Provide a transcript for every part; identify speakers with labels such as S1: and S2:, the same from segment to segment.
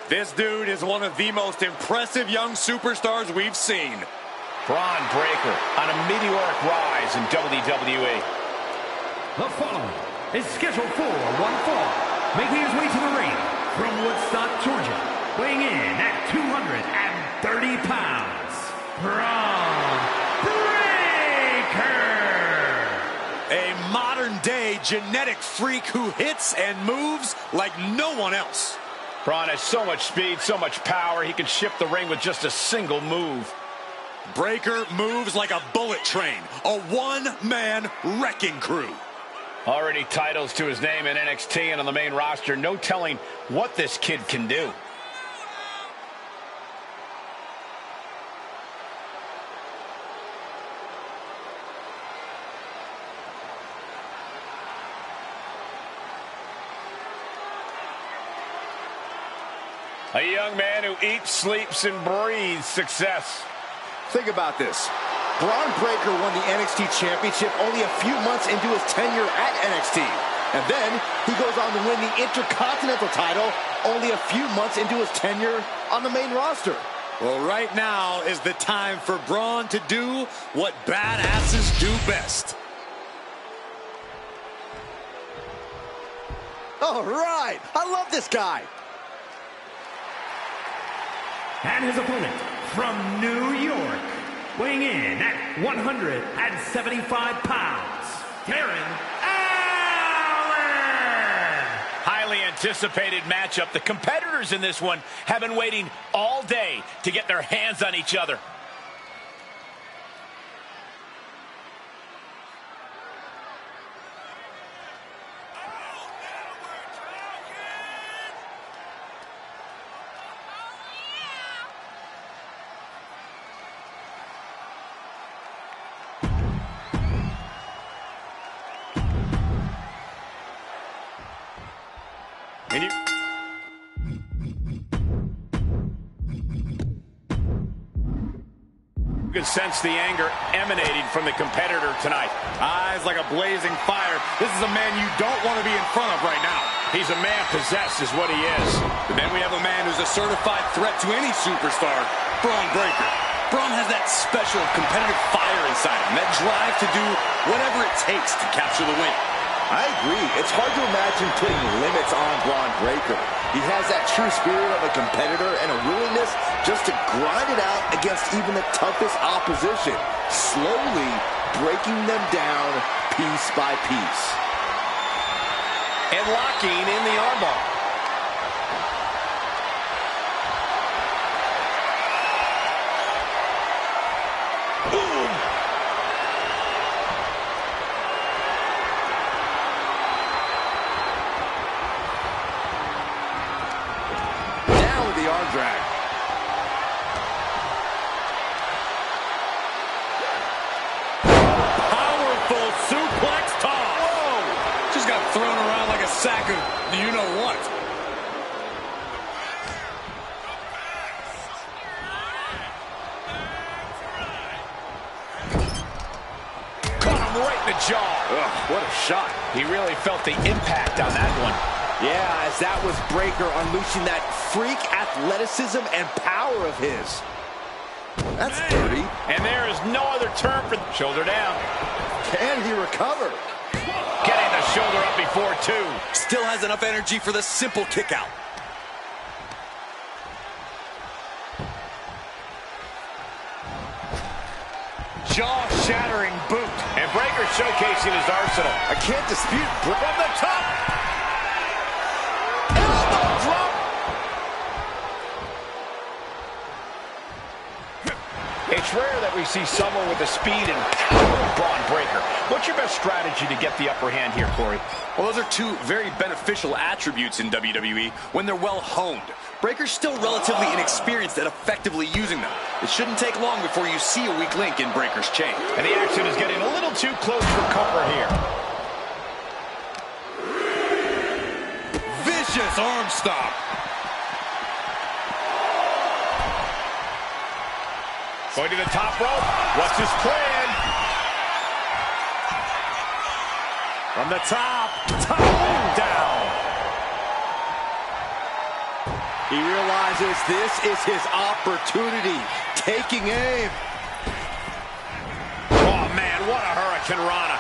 S1: This dude is one of the most impressive young superstars we've seen.
S2: Braun Breaker on a meteoric rise in WWE.
S3: The following is scheduled for one fall, making his way to the ring from Woodstock, Georgia, weighing in at 230 pounds, Braun Breaker!
S1: A modern-day genetic freak who hits and moves like no one else.
S2: Braun has so much speed, so much power, he can shift the ring with just a single move.
S1: Breaker moves like a bullet train, a one-man wrecking crew.
S2: Already titles to his name in NXT and on the main roster. No telling what this kid can do. A young man who eats, sleeps, and breathes success.
S4: Think about this. Braun Breaker won the NXT Championship only a few months into his tenure at NXT. And then he goes on to win the Intercontinental title only a few months into his tenure on the main roster.
S1: Well, right now is the time for Braun to do what badasses do best.
S4: All right. I love this guy.
S3: And his opponent from New York, weighing in at 175 pounds, Darren Allen!
S2: Highly anticipated matchup. The competitors in this one have been waiting all day to get their hands on each other. You can sense the anger emanating from the competitor tonight.
S1: Eyes like a blazing fire. This is a man you don't want to be in front of right now.
S2: He's a man possessed is what he is.
S1: But then we have a man who's a certified threat to any superstar, Braun Breaker. Braun has that special competitive fire inside him, that drive to do whatever it takes to capture the win.
S4: I agree. It's hard to imagine putting limits on Braun Breaker. He has that true spirit of a competitor and a willingness just to grind it out against even the toughest opposition, slowly breaking them down piece by piece.
S2: And locking in the armbar. Boom!
S4: Arm drag.
S1: Powerful suplex toss. Whoa! Just got thrown around like a sack of you-know-what.
S2: Caught him right in the jaw.
S4: Ugh, what a shot.
S2: He really felt the impact on that one.
S4: Yeah, as that was Breaker unleashing that freak athleticism and power of his. That's dirty.
S2: And there is no other term for shoulder down.
S4: Can he recover?
S2: Getting the shoulder up before two.
S1: Still has enough energy for the simple kick out. Jaw-shattering boot.
S2: And Breaker showcasing his arsenal.
S4: I can't dispute
S2: From the top. It's rare that we see someone with the speed and power of Braun Breaker. What's your best strategy to get the upper hand here, Corey?
S1: Well, those are two very beneficial attributes in WWE when they're well honed. Breaker's still relatively inexperienced at effectively using them. It shouldn't take long before you see a weak link in Breaker's chain.
S2: And the action is getting a little too close for comfort here.
S1: Vicious arm stomp.
S2: Going to the top rope. What's his plan?
S1: From the top, down.
S4: He realizes this is his opportunity. Taking aim.
S2: Oh, man, what a Hurricane Rana.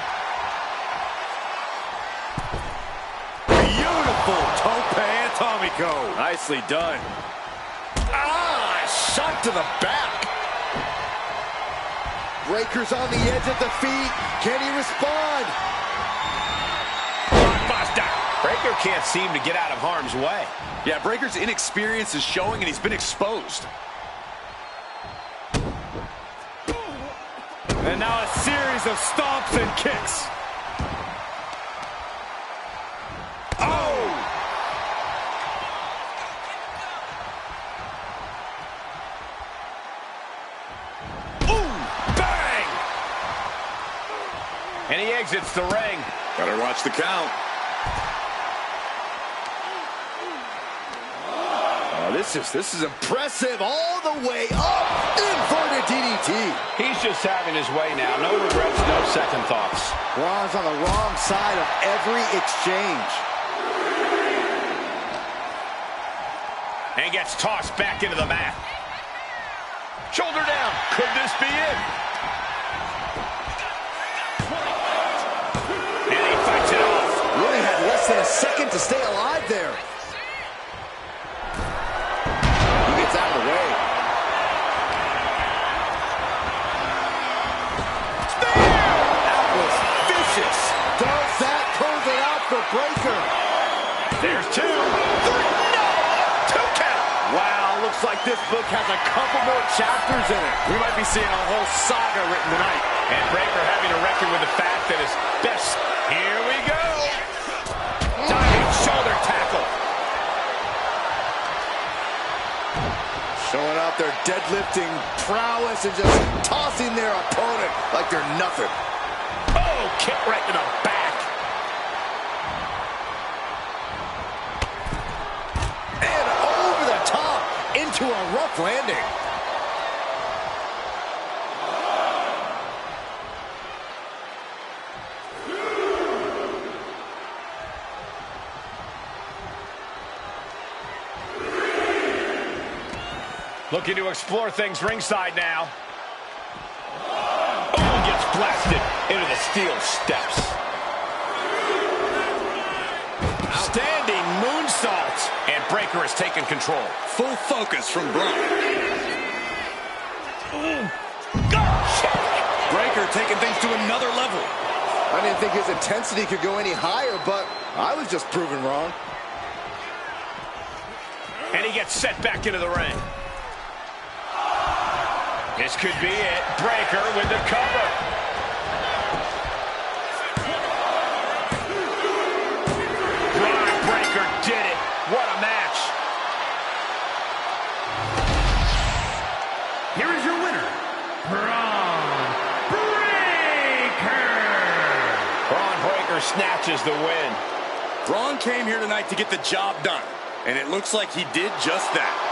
S4: Beautiful tope atomico. Nicely done. Ah, shot to the back. Breaker's on the edge of the feet. Can he respond?
S2: Buster. Breaker can't seem to get out of harm's way.
S1: Yeah, Breaker's inexperience is showing, and he's been exposed.
S4: And now a series of stomps and kicks. Oh!
S2: Ooh! Bang! And he exits the ring.
S1: Better watch the count.
S4: Oh, this is impressive all the way up. Inverted DDT.
S2: He's just having his way now. No regrets, no second thoughts.
S4: Braun's on the wrong side of every exchange.
S2: And gets tossed back into the mat. Shoulder down. Could this be it? And he fights it off.
S4: Really had less than a second to stay alive there. He gets out of the way. That was vicious. Does that close it out for Breaker?
S2: There's two. Three. No! Two count.
S4: Wow, looks like this book has a couple more chapters in it.
S1: We might be seeing a whole saga written tonight.
S2: And Breaker having to reckon with the fact that his best. Here we go. Diving shoulder tackle.
S4: Showing off their deadlifting prowess and just tossing their opponent like they're nothing.
S2: Oh, kick right to the back.
S4: And over the top into a rough landing.
S2: Looking to explore things ringside now. Oh, gets blasted into the steel steps. Standing moonsault. And Breaker has taken control.
S1: Full focus from Braun. Breaker taking things to another level.
S4: I didn't think his intensity could go any higher, but I was just proven wrong.
S2: And he gets set back into the ring. This could be it. Breaker with the cover. Braun Breaker did it. What a match.
S3: Here is your winner, Braun Breaker.
S2: Braun Breaker snatches the win.
S1: Braun came here tonight to get the job done, and it looks like he did just that.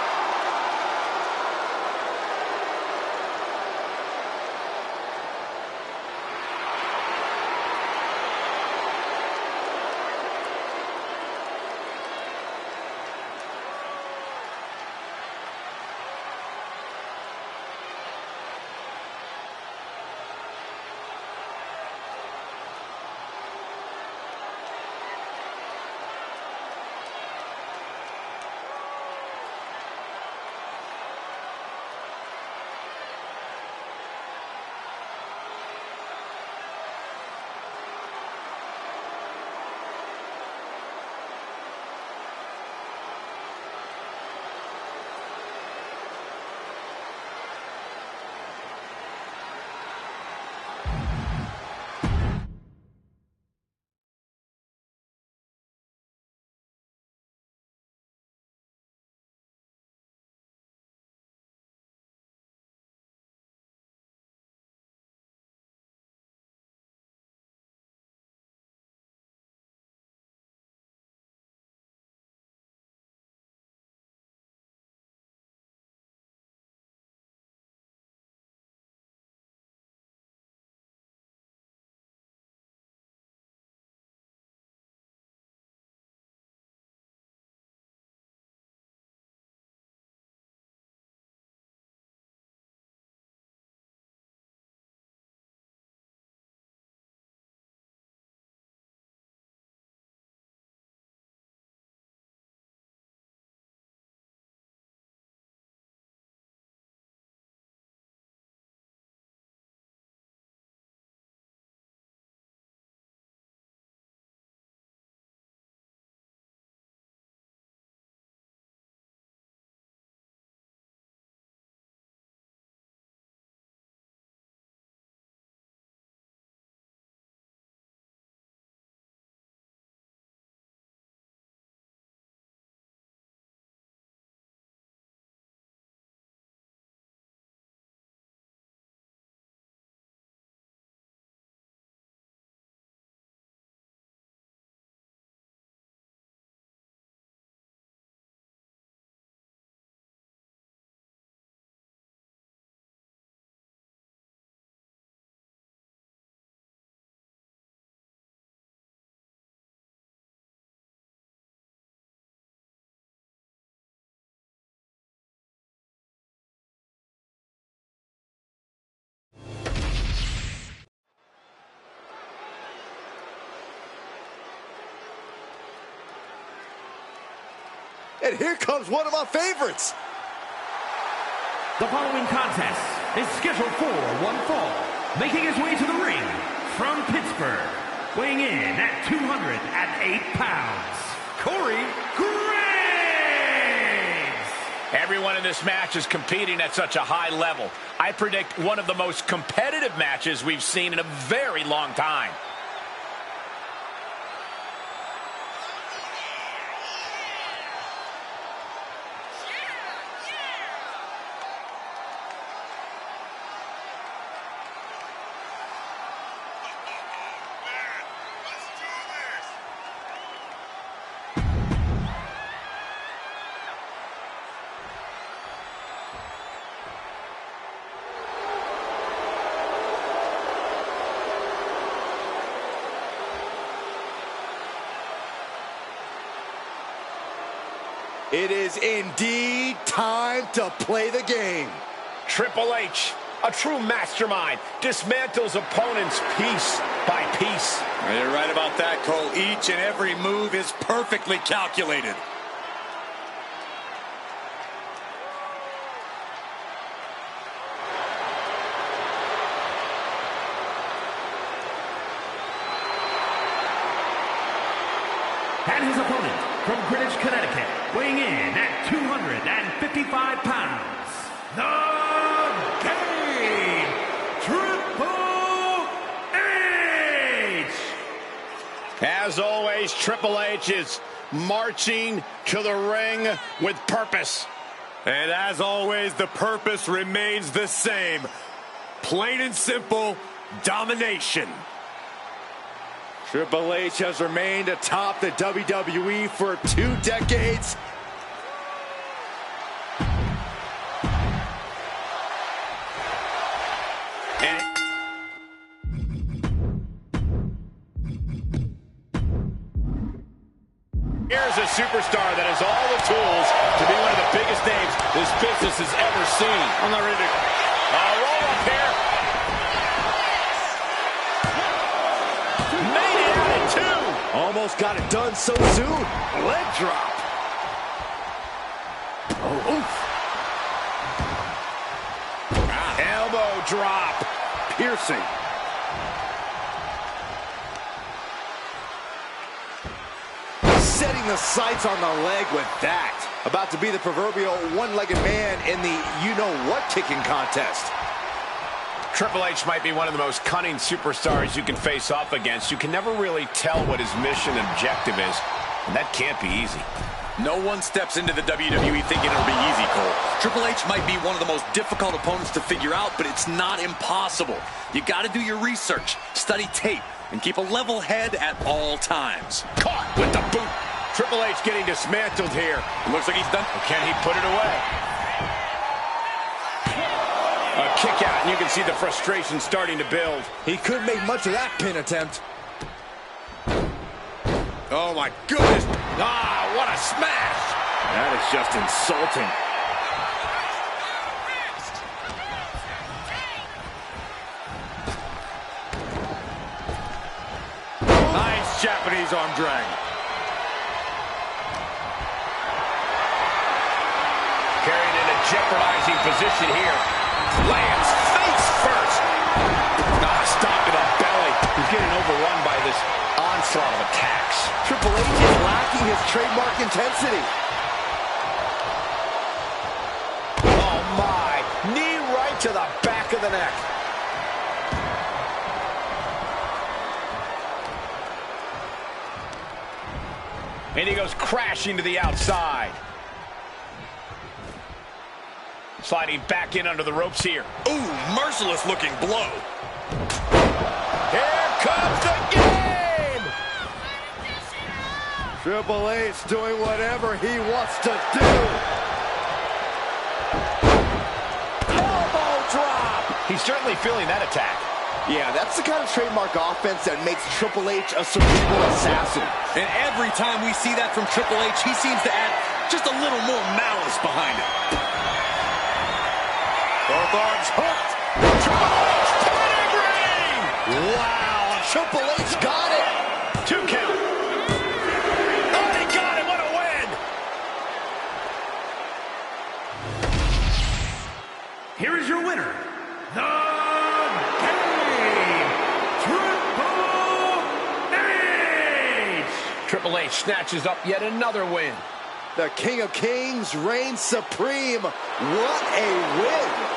S4: And here comes one of my favorites.
S3: The following contest is scheduled for one fall. Making his way to the ring from Pittsburgh, weighing in at 208 pounds, Corey Graves!
S2: Everyone in this match is competing at such a high level. I predict one of the most competitive matches we've seen in a very long time.
S4: It is indeed time to play the game.
S2: Triple H, a true mastermind, dismantles opponents piece by piece.
S1: You're right about that, Cole. Each and every move is perfectly calculated.
S3: And his opponent from Greenwich, Connecticut, weighing in at 255 pounds, the Game, Triple H!
S2: As always, Triple H is marching to the ring with purpose.
S1: And as always, the purpose remains the same. Plain and simple, domination.
S4: Triple H has remained atop the WWE for 2 decades.
S2: Here's a superstar that has all the tools to be one of the biggest names this business has ever seen. I'm not ready to roll up here. Made it out in 2.
S4: Almost got it done so soon. Leg drop. Oh, oof.
S2: Elbow drop.
S4: Piercing. Setting the sights on the leg with that. About to be the proverbial one-legged man in the you-know-what kicking contest.
S2: Triple H might be one of the most cunning superstars you can face off against. You can never really tell what his mission and objective is, and that can't be easy.
S1: No one steps into the WWE thinking it'll be easy, Cole. Triple H might be one of the most difficult opponents to figure out, but it's not impossible. You got to do your research, study tape, and keep a level head at all times.
S2: Caught with the boot. Triple H getting dismantled here.
S1: It looks like he's done.
S2: Or can he put it away? A kick out, and you can see the frustration starting to build.
S4: He couldn't make much of that pin attempt.
S1: Oh, my goodness.
S2: Ah, what a smash.
S4: That is just insulting.
S1: Nice Japanese arm drag.
S2: Carried in a jeopardizing position here. Lands face first. Stop to the belly. He's getting overrun by this onslaught of attacks.
S4: Triple H is lacking his trademark intensity.
S2: Oh, my. Knee right to the back of the neck. And he goes crashing to the outside. Sliding back in under the ropes here.
S1: Ooh, merciless looking blow.
S2: Here comes the game!
S4: Triple H doing whatever he wants to do. Elbow drop!
S2: He's certainly feeling that attack.
S4: Yeah, that's the kind of trademark offense that makes Triple H a cerebral assassin.
S1: And every time we see that from Triple H, he seems to add just a little more malice behind it. Both arms hooked.
S2: Triple H pedigree!
S4: Wow, Triple H got it.
S2: 2 count. Oh, he got it. What a win! Triple H snatches up yet another win.
S4: The King of Kings reigns supreme. What a win!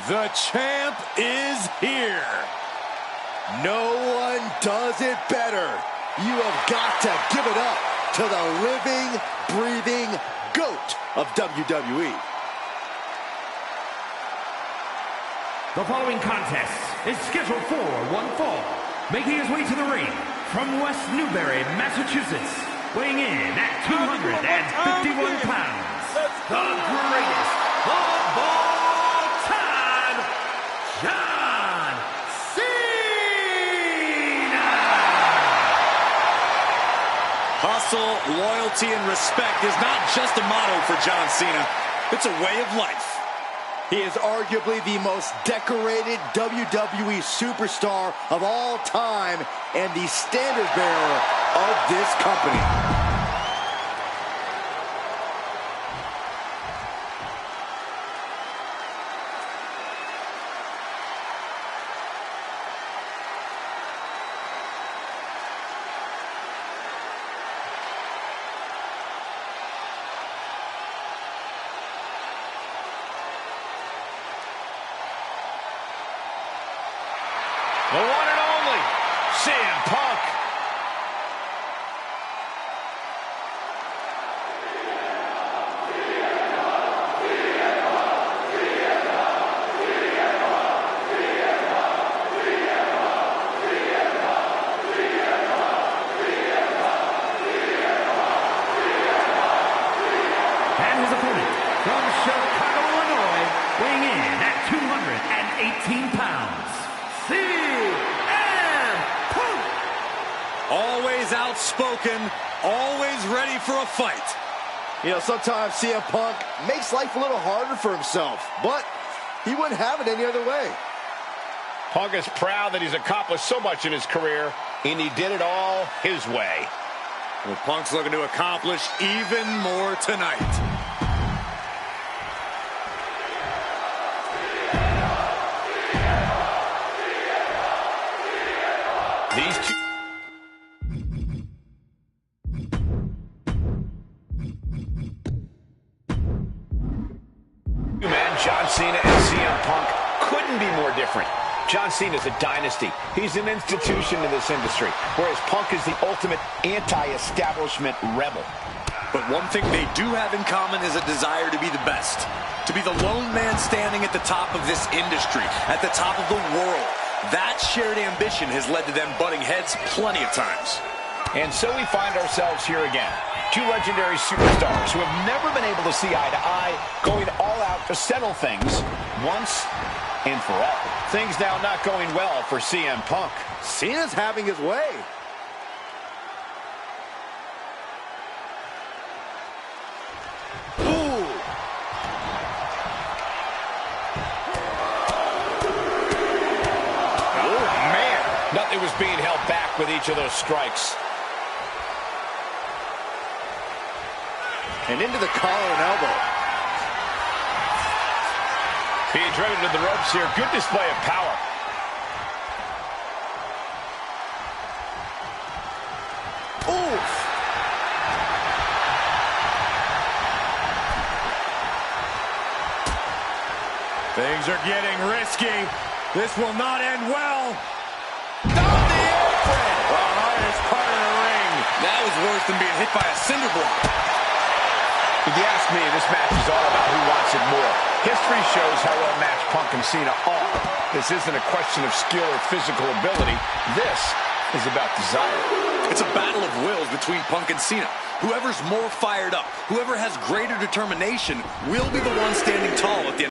S1: The champ is here.
S4: No one does it better. You have got to give it up to the living, breathing GOAT of WWE.
S3: The following contest is scheduled for one fall. Making his way to the ring from West Newbury, Massachusetts, weighing in at 251 pounds, the greatest of all time, John Cena!
S1: Hustle, loyalty, and respect is not just a motto for John Cena. It's a way of life.
S4: He is arguably the most decorated WWE superstar of all time and the standard bearer of this company.
S2: The one and only CM Punk.
S3: And his opponent from Chicago, Illinois, weighing in at 218 pounds, CM Punk!
S1: Always outspoken, always ready for a fight.
S4: You know, sometimes CM Punk makes life a little harder for himself, but he wouldn't have it any other way.
S2: Punk is proud that he's accomplished so much in his career, and he did it all his way.
S1: Well, Punk's looking to accomplish even more tonight.
S2: These two men, John Cena and CM Punk, couldn't be more different. John Cena's a dynasty. He's an institution in this industry, whereas Punk is the ultimate anti-establishment rebel.
S1: But one thing they do have in common is a desire to be the best. To be the lone man standing at the top of this industry, at the top of the world. That shared ambition has led to them butting heads plenty of times.
S2: And so we find ourselves here again. Two legendary superstars who have never been able to see eye to eye, going all out to settle things once and for all. Things now not going well for CM Punk.
S4: Cena's having his way.
S2: Nothing was being held back with each of those strikes.
S4: And into the collar and elbow.
S2: Being driven to the ropes here. Good display of power.
S4: Oof.
S3: Things are getting risky. This will not end well.
S2: Down the apron!
S3: The hardest part of the ring.
S1: That was worse than being hit by a cinder block.
S2: If you ask me, this match is all about who wants it more. History shows how well matched Punk and Cena are. This isn't a question of skill or physical ability. This is about desire.
S1: It's a battle of wills between Punk and Cena. Whoever's more fired up, whoever has greater determination, will be the one standing tall at the end.